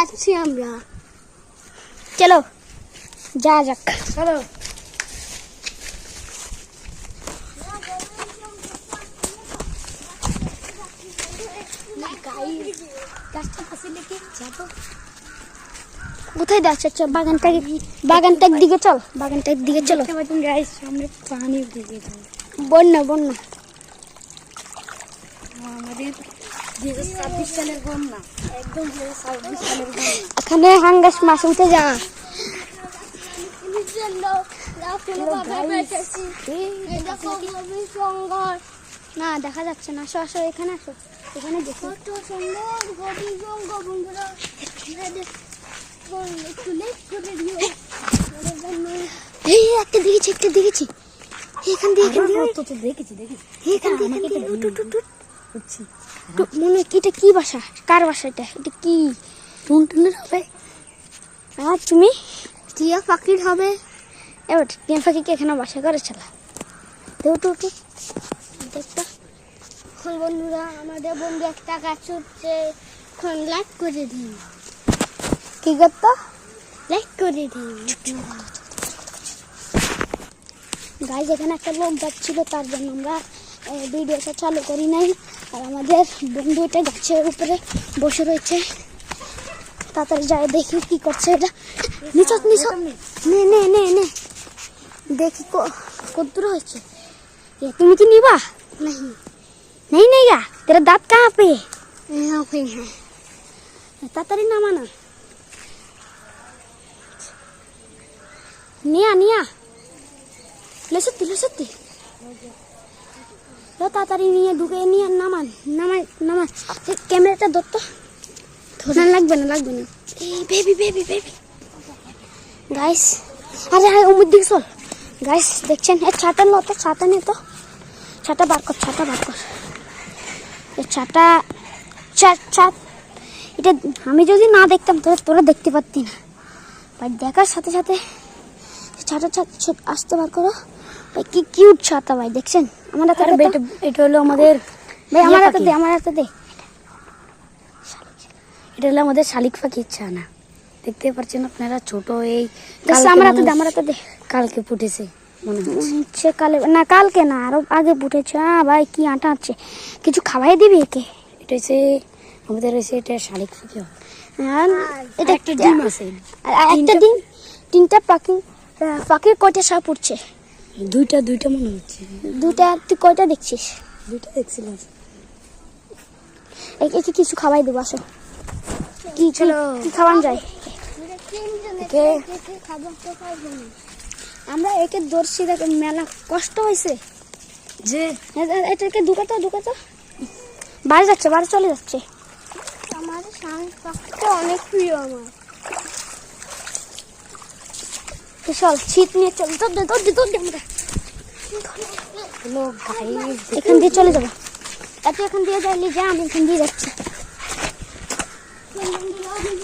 যাচ্ছি আমরা। চলো যা যাক, চলো। কোথায় যাচ্ছে? চল বাগানটার দিকে চল, বাগানটার দিকে চলো। গাইস সামনে পানি দিকে বন্যা বন্যা আমাদের 2026 সালের বন্যা, একদম 2026 সালের বন্যা। এখানে হাঙ্গাস মাছ উঠে যা। না দেখা যাচ্ছে না, আসো আসো এখানে আসো, এখানে দেখো কত সুন্দর গভীর জঙ্গল বন্ধুরা। এই একটা দেখেছি, একটা দেখেছি এখান দিয়ে, মনে হয় এটা কি বাসা, কার বাসা এটা? এটা কি টুনটুনের হবে? আর তুমি টিয়া পাখির হবে? এবার টিয়া পাখিকে এখানে বাসা করেছিল। দেখতো বন্ধুরা, আমাদের বন্ধু একটা গাছ উঠছে, এখন লাইক করে দিন। কি করতো? লাইক করে দিন। গাইজ এখানে একটা লোক যাচ্ছিল, তার জন্য আমরা ভিডিওটা চালু করি নাই। আর আমাদের বন্ধু এটা গাছের উপরে বসে রয়েছে, তাড়াতাড়ি যায় দেখি কি করছে এটা। নিচত নিচত নে নে নে নে দেখি কদ্দূর হয়েছে। তুমি কি নিবা? नहीं नहीं क्या तेरा दांत कहाँ पे है? यहाँ पे है। तातरी ना माना निया निया ले सकती लो तातरी निया ढुके निया नामान नामान नामान कैमराটা ধরতো না, লাগবে না লাগবে না। এই বেবি বেবি বেবি গাইস, আরে আরে ওমর দিকে চল। গাইস দেখছেন, এই ছাতা লো তো, ছাতা নে তো, ছাতা বার কর, ছাতা বার কর। ছাতা এটা আমি যদি না দেখতাম তো তোরা দেখতে পারতি না ভাই। দেখার সাথে সাথে ছাতা আসতে বার করো ভাই। কি কিউট ছাতা ভাই, দেখছেন? আমার হাতে এটা হলো আমাদের ভাই, আমার হাতে দে, আমার হাতে দে। এটা হলো আমাদের শালিক পাখির ছানা, দেখতে পাচ্ছেন আপনারা, ছোট। এই আমার হাতে দে, আমার হাতে দে। কালকে ফুটেছে মনে হচ্ছে, কালকে না আরো আগে ফুটেছে। ভাই কি আটা আছে, কিছু খাওয়াই দিবি একে? এটা হচ্ছে আমাদের হচ্ছে এটা শালিক পাখি। এটা একটা ডিম আছে, একটা ডিম, তিনটা পাখির কয়টা সাপ উঠছে? দুইটা মনে হচ্ছে। দুইটা? তুই কয়টা দেখছিস? দুইটা দেখছিলাম। একে কিছু খাওয়াই দেবো, আসো। কি চলো, কি খাওয়ান যায়? আমরা একে ধরছি, দেখে মেলা কষ্ট হয়েছে যে এটাকে ঢুকাতো বাড়ি যাচ্ছে, বাড়ি চলে যাচ্ছে। আমার শালিক পাখিটা অনেক প্রিয় আমার। চল ছিট নিয়ে চল, আমরা এখান দিয়ে চলে যাবো। এত এখান দিয়ে যাইলে যা, আমি এখান দিয়ে যাচ্ছি।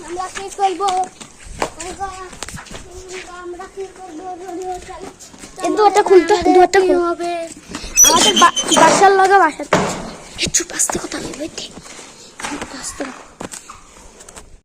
আমরা কি করবো? দুয়ারটা খুলতে হবে। আমাদের বাসার লগা বাসাতে চুপ, আসতে কথা বলবে।